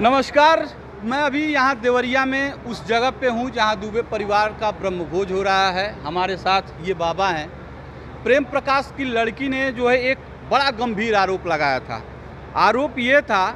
नमस्कार। मैं अभी यहाँ देवरिया में उस जगह पे हूँ जहाँ दुबे परिवार का ब्रह्मभोज हो रहा है। हमारे साथ ये बाबा हैं। प्रेम प्रकाश की लड़की ने जो है एक बड़ा गंभीर आरोप लगाया था। आरोप ये था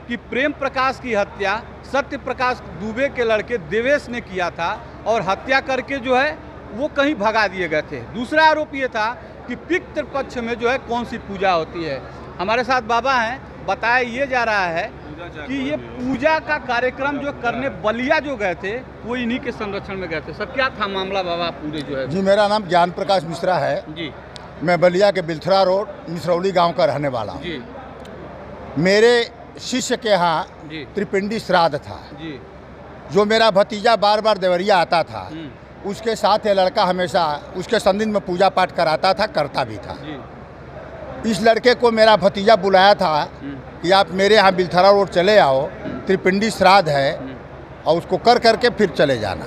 कि प्रेम प्रकाश की हत्या सत्य प्रकाश दुबे के लड़के देवेश ने किया था और हत्या करके जो है वो कहीं भगा दिए गए थे। दूसरा आरोप ये था कि पितृपक्ष में जो है कौन सी पूजा होती है। हमारे साथ बाबा हैं। बताया ये जा रहा है कि ये पूजा का कार्यक्रम जो करने बलिया जो गए थे वो इन्हीं के संरक्षण में गए थे। सब क्या था मामला बाबा पूरे जो है? जी, मेरा नाम ज्ञान प्रकाश मिश्रा है जी। मैं बलिया के बिलथरा रोड मिसरौली गांव का रहने वाला हूँ जी। मेरे शिष्य के यहाँ त्रिपिंडी श्राद्ध था जी। जो मेरा भतीजा बार बार देवरिया आता था, उसके साथ ये लड़का हमेशा उसके संदिन में पूजा पाठ कराता था, करता भी था जी। इस लड़के को मेरा भतीजा बुलाया था कि आप मेरे यहाँ बिलथरा रोड चले आओ, त्रिपिंडी श्राद्ध है और उसको कर करके फिर चले जाना।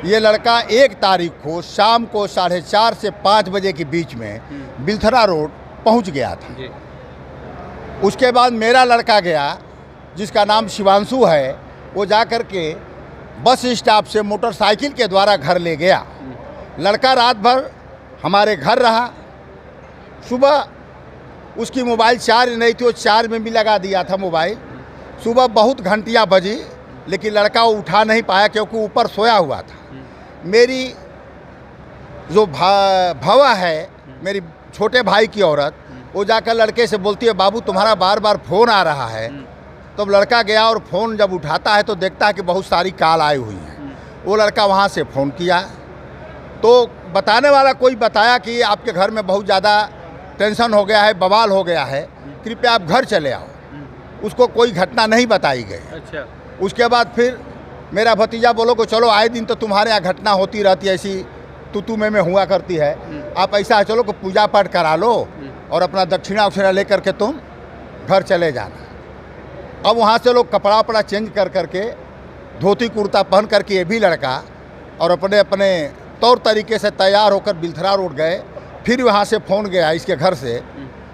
ये लड़का 1 तारीख को शाम को 4:30 से 5 बजे के बीच में बिलथरा रोड पहुँच गया था। उसके बाद मेरा लड़का गया जिसका नाम शिवांशु है, वो जा कर के बस स्टॉप से मोटरसाइकिल के द्वारा घर ले गया। लड़का रात भर हमारे घर रहा। सुबह उसकी मोबाइल चार्ज नहीं थी, वो चार्ज में भी लगा दिया था मोबाइल। सुबह बहुत घंटियाँ बजी लेकिन लड़का वो उठा नहीं पाया क्योंकि ऊपर सोया हुआ था। मेरी जो भवा है, मेरी छोटे भाई की औरत, वो जाकर लड़के से बोलती है बाबू तुम्हारा बार बार फ़ोन आ रहा है। तो लड़का गया और फ़ोन जब उठाता है तो देखता है कि बहुत सारी कॉल आई हुई हैं। वो लड़का वहाँ से फ़ोन किया तो बताने वाला कोई बताया कि आपके घर में बहुत ज़्यादा टेंशन हो गया है, बवाल हो गया है, कृपया आप घर चले आओ। उसको कोई घटना नहीं बताई गई। अच्छा। उसके बाद फिर मेरा भतीजा बोलो कि चलो आए दिन तो तुम्हारे यहाँ घटना होती रहती है, ऐसी तू में हुआ करती है, आप ऐसा चलो कि पूजा पाठ करा लो और अपना दक्षिणा उक्षिणा ले करके तुम घर चले जाना। अब वहाँ से लोग कपड़ा वपड़ा चेंज कर करके धोती कुर्ता पहन करके ये भी लड़का और अपने अपने तौर तरीके से तैयार होकर बिलथरा रोड गए। फिर वहाँ से फ़ोन गया इसके घर से,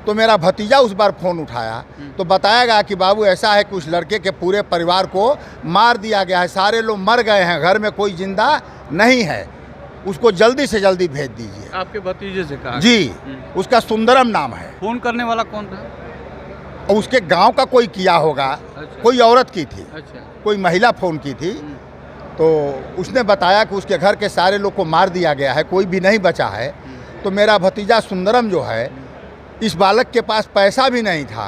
तो मेरा भतीजा उस बार फ़ोन उठाया तो बताया गया कि बाबू ऐसा है कि उस लड़के के पूरे परिवार को मार दिया गया है, सारे लोग मर गए हैं, घर में कोई जिंदा नहीं है, उसको जल्दी से जल्दी भेज दीजिए। आपके भतीजे से कहा? जी। उसका सुंदरम नाम है। फ़ोन करने वाला कौन था? और उसके गांव का कोई किया होगा। अच्छा। कोई औरत की थी। अच्छा। कोई महिला फ़ोन की थी। तो उसने बताया कि उसके घर के सारे लोग को मार दिया गया है, कोई भी नहीं बचा है। तो मेरा भतीजा सुंदरम जो है, इस बालक के पास पैसा भी नहीं था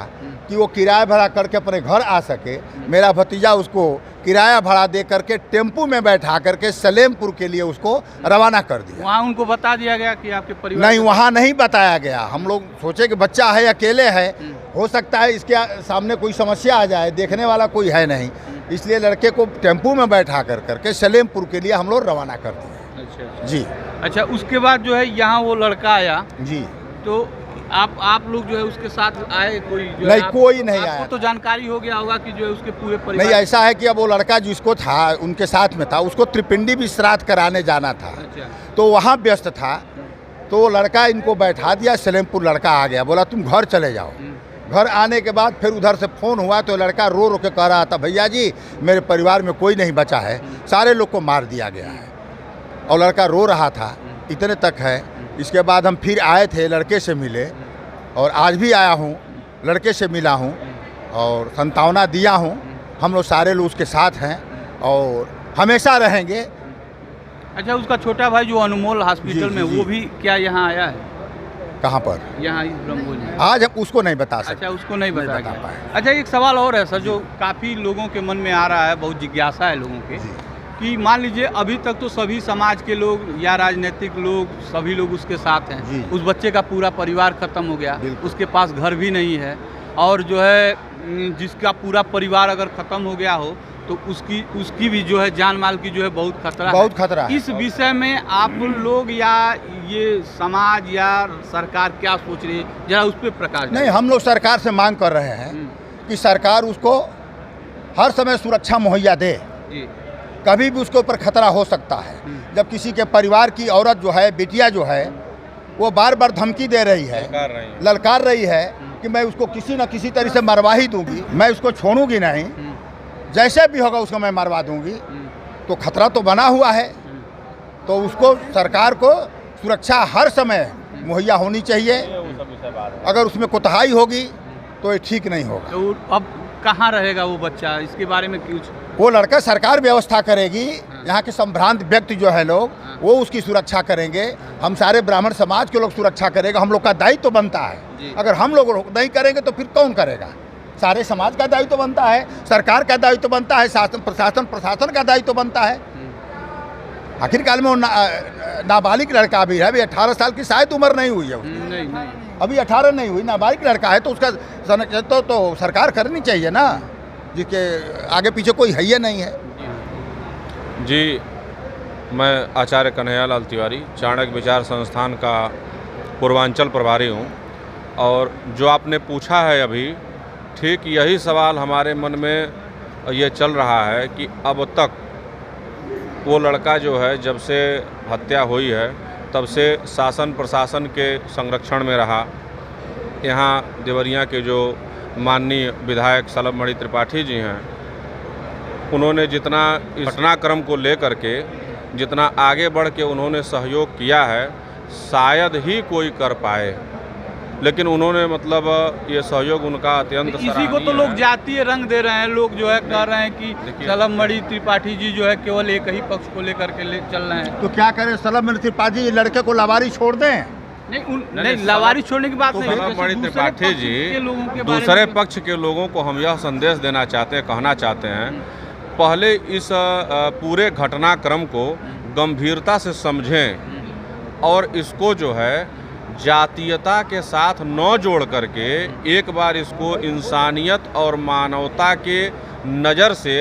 कि वो किराया भाड़ा करके अपने घर आ सके। मेरा भतीजा उसको किराया भाड़ा दे करके टेम्पू में बैठा करके सलेमपुर के लिए उसको रवाना कर दिया। वहाँ उनको बता दिया गया कि आपके परिवार? नहीं, वहाँ नहीं बताया गया। हम लोग सोचे कि बच्चा है, अकेले है, हो सकता है इसके सामने कोई समस्या आ जाए, देखने वाला कोई है नहीं, इसलिए लड़के को टेम्पू में बैठा कर करके सलेमपुर के लिए हम लोग रवाना कर दिए। अच्छा। जी। अच्छा, उसके बाद जो है यहाँ वो लड़का आया जी। तो आप लोग जो है उसके साथ आए? कोई जो नहीं, है कोई नहीं आया। आपको तो जानकारी हो गया होगा कि जो है उसके पूरे परिवार? नहीं, ऐसा है कि अब वो लड़का जिसको था उनके साथ में था, उसको त्रिपिंडी भी श्राद्ध कराने जाना था। अच्छा। तो वहाँ व्यस्त था। तो वो लड़का इनको बैठा दिया, सलेमपुर लड़का आ गया, बोला तुम घर चले जाओ। घर आने के बाद फिर उधर से फ़ोन हुआ तो लड़का रो रो के कह रहा था भैया जी मेरे परिवार में कोई नहीं बचा है, सारे लोग को मार दिया गया है। और लड़का रो रहा था, इतने तक है। इसके बाद हम फिर आए थे, लड़के से मिले और आज भी आया हूँ, लड़के से मिला हूँ और संतावना दिया हूँ। हम लोग सारे लोग उसके साथ हैं और हमेशा रहेंगे। अच्छा, उसका छोटा भाई जो अनमोल हॉस्पिटल में, वो भी क्या यहाँ आया है? कहाँ पर? यहाँ इस ब्रह्मभोज में। आज हम उसको नहीं बता सकते। अच्छा, उसको नहीं बता पाए। अच्छा, एक सवाल और है सर जो काफ़ी लोगों के मन में आ रहा है, बहुत जिज्ञासा है लोगों के, कि मान लीजिए अभी तक तो सभी समाज के लोग या राजनीतिक लोग सभी लोग उसके साथ हैं। उस बच्चे का पूरा परिवार ख़त्म हो गया, उसके पास घर भी नहीं है और जो है जिसका पूरा परिवार अगर ख़त्म हो गया हो तो उसकी भी जो है जान माल की जो है बहुत खतरा है। इस विषय में आप लोग या ये समाज या सरकार क्या सोच रही है, जरा उस पर प्रकाश? नहीं, हम लोग सरकार से मांग कर रहे हैं कि सरकार उसको हर समय सुरक्षा मुहैया दे। कभी भी उसके ऊपर खतरा हो सकता है। जब किसी के परिवार की औरत जो है, बेटिया जो है, वो बार बार धमकी दे रही है, ललकार रही है कि मैं उसको किसी न किसी तरह से मरवा ही दूंगी, मैं उसको छोड़ूंगी नहीं, जैसे भी होगा उसको मैं मरवा दूंगी। तो खतरा तो बना हुआ है, तो उसको सरकार को सुरक्षा हर समय मुहैया होनी चाहिए। अगर उसमें कोताही होगी तो ये ठीक नहीं होगा। तो अब कहाँ रहेगा वो बच्चा, इसके बारे में कुछ? वो लड़का सरकार व्यवस्था करेगी, यहाँ के संभ्रांत व्यक्ति जो है लोग वो उसकी सुरक्षा करेंगे। हम सारे ब्राह्मण समाज के लोग सुरक्षा करेंगे, हम लोग का दायित्व तो बनता है। अगर हम लोग नहीं करेंगे तो फिर कौन करेगा? सारे समाज का दायित्व तो बनता है, सरकार का दायित्व तो बनता है, शासन प्रशासन का दायित्व तो बनता है। आखिरकार में वो नाबालिग लड़का भी है, अभी 18 साल की शायद उम्र नहीं हुई है। नहीं, अभी 18 नहीं हुई, नाबालिग लड़का है, तो उसका तो सरकार करनी चाहिए ना, जिसके आगे पीछे कोई है ही नहीं है। जी, मैं आचार्य कन्हैयालाल तिवारी, चाणक्य विचार संस्थान का पूर्वांचल प्रभारी हूँ। और जो आपने पूछा है अभी, ठीक यही सवाल हमारे मन में ये चल रहा है कि अब तक वो लड़का जो है जब से हत्या हुई है तब से शासन प्रशासन के संरक्षण में रहा। यहाँ देवरिया के जो माननीय विधायक सलभमणि त्रिपाठी जी हैं, उन्होंने जितना इस घटनाक्रम को लेकर के जितना आगे बढ़ के उन्होंने सहयोग किया है शायद ही कोई कर पाए, लेकिन उन्होंने मतलब ये सहयोग उनका अत्यंत इसी को तो लोग जातीय रंग दे रहे हैं। लोग जो है कह रहे हैं कि सलभमणि त्रिपाठी जी जो है केवल एक ही पक्ष को लेकर के चल रहे हैं। तो क्या करें, सलभमणि त्रिपाठी जी लड़के को लावारिस छोड़ दें? नहीं, लावारिस छोड़ने की बात नहीं। सलभमणि त्रिपाठी जी दूसरे पक्ष के लोगों को हम यह संदेश देना चाहते हैं, कहना चाहते हैं, पहले इस पूरे घटनाक्रम को गंभीरता से समझें और इसको जो है जातीयता के साथ न जोड़ करके एक बार इसको इंसानियत और मानवता के नज़र से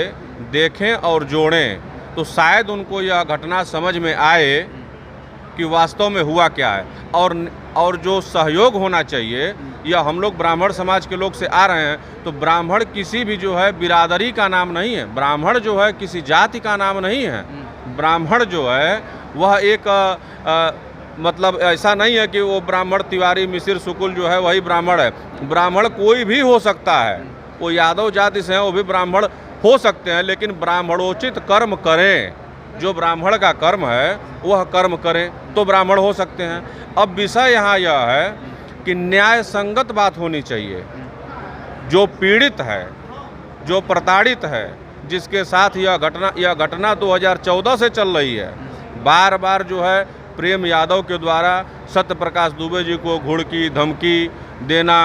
देखें और जोड़ें, तो शायद उनको यह घटना समझ में आए कि वास्तव में हुआ क्या है। और जो सहयोग होना चाहिए, यह हम लोग ब्राह्मण समाज के लोग से आ रहे हैं, तो ब्राह्मण किसी भी जो है बिरादरी का नाम नहीं है, ब्राह्मण जो है किसी जाति का नाम नहीं है। ब्राह्मण जो है वह एक मतलब ऐसा नहीं है कि वो ब्राह्मण तिवारी मिसिर सुकुल जो है वही ब्राह्मण है। ब्राह्मण कोई भी हो सकता है, वो यादव जाति से हैं वो भी ब्राह्मण हो सकते हैं, लेकिन ब्राह्मणोचित कर्म करें। जो ब्राह्मण का कर्म है वह कर्म करें तो ब्राह्मण हो सकते हैं। अब विषय यहाँ यह है कि न्याय संगत बात होनी चाहिए। जो पीड़ित है, जो प्रताड़ित है, जिसके साथ यह घटना 2014 से चल रही है, बार बार जो है प्रेम यादव के द्वारा सत्य प्रकाश दुबे जी को घुड़की धमकी देना,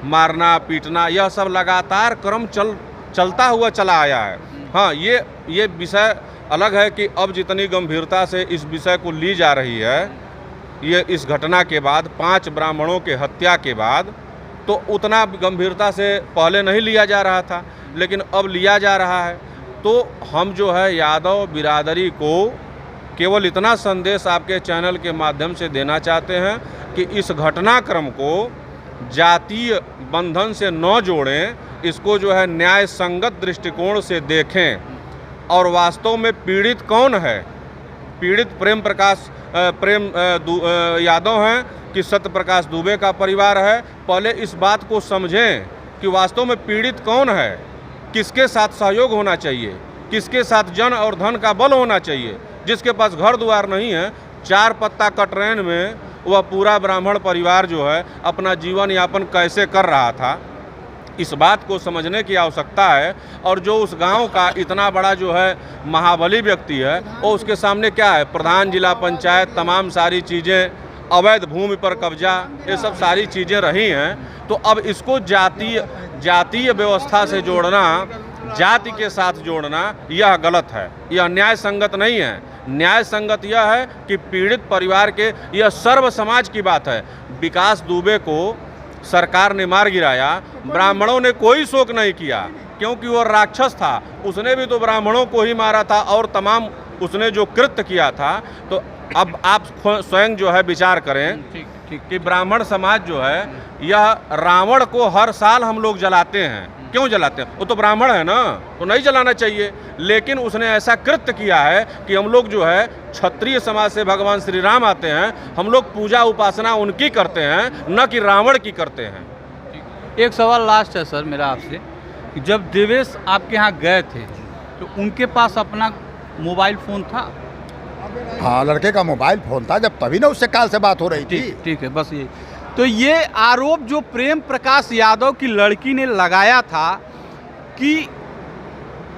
मारना पीटना, यह सब लगातार क्रम चलता हुआ चला आया है। हाँ, ये विषय अलग है कि अब जितनी गंभीरता से इस विषय को ली जा रही है, ये इस घटना के बाद 5 ब्राह्मणों के हत्या के बाद, तो उतना गंभीरता से पहले नहीं लिया जा रहा था, लेकिन अब लिया जा रहा है। तो हम जो है यादव बिरादरी को केवल इतना संदेश आपके चैनल के माध्यम से देना चाहते हैं कि इस घटनाक्रम को जातीय बंधन से न जोड़ें, इसको जो है न्याय संगत दृष्टिकोण से देखें। और वास्तव में पीड़ित कौन है? पीड़ित प्रेम यादव हैं कि सत्य प्रकाश दुबे का परिवार है। पहले इस बात को समझें कि वास्तव में पीड़ित कौन है, किसके साथ सहयोग होना चाहिए, किसके साथ जन और धन का बल होना चाहिए। जिसके पास घर द्वार नहीं है, 4 पत्ता कटरैन में वह पूरा ब्राह्मण परिवार जो है अपना जीवन यापन कैसे कर रहा था, इस बात को समझने की आवश्यकता है। और जो उस गांव का इतना बड़ा जो है महाबली व्यक्ति है, वो उसके सामने क्या है, प्रधान जिला पंचायत, तमाम सारी चीज़ें, अवैध भूमि पर कब्जा, ये सब सारी चीज़ें रही हैं। तो अब इसको जातीय व्यवस्था से जोड़ना, जाति के साथ जोड़ना, यह गलत है, यह न्याय संगत नहीं है। न्याय संगत यह है कि पीड़ित परिवार के, यह सर्व समाज की बात है। विकास दुबे को सरकार ने मार गिराया, ब्राह्मणों ने कोई शोक नहीं किया क्योंकि वह राक्षस था, उसने भी तो ब्राह्मणों को ही मारा था और तमाम उसने जो कृत्य किया था। तो अब आप स्वयं जो है विचार करें कि ब्राह्मण समाज जो है, यह रावण को हर साल हम लोग जलाते हैं। क्यों जलाते हैं? वो तो ब्राह्मण है ना, तो नहीं जलाना चाहिए। लेकिन उसने ऐसा कृत्य किया है कि हम लोग जो है क्षत्रिय समाज से भगवान श्री राम आते हैं, हम लोग पूजा उपासना उनकी करते हैं, न कि रावण की करते हैं। एक सवाल लास्ट है सर मेरा आपसे जब देवेश आपके यहाँ गए थे तो उनके पास अपना मोबाइल फ़ोन था? हाँ, लड़के का मोबाइल फ़ोन था, जब तभी ना उससे कॉल से बात हो रही थी। ठीक है, बस ये। तो ये आरोप जो प्रेम प्रकाश यादव की लड़की ने लगाया था कि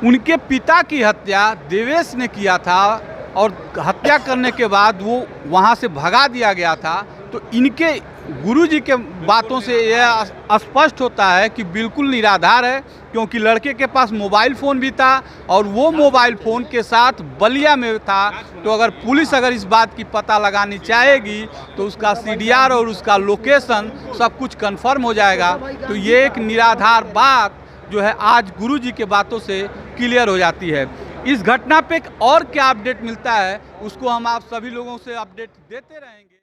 उनके पिता की हत्या देवेश ने किया था और हत्या करने के बाद वो वहाँ से भगा दिया गया था, तो इनके गुरुजी के बातों से यह स्पष्ट होता है कि बिल्कुल निराधार है, क्योंकि लड़के के पास मोबाइल फ़ोन भी था और वो मोबाइल फ़ोन के साथ बलिया में था। तो अगर पुलिस इस बात की पता लगानी चाहेगी तो उसका CDR और उसका लोकेशन सब कुछ कंफर्म हो जाएगा। तो ये एक निराधार बात जो है आज गुरुजी के बातों से क्लियर हो जाती है। इस घटना पे और क्या अपडेट मिलता है उसको हम आप सभी लोगों से अपडेट देते रहेंगे।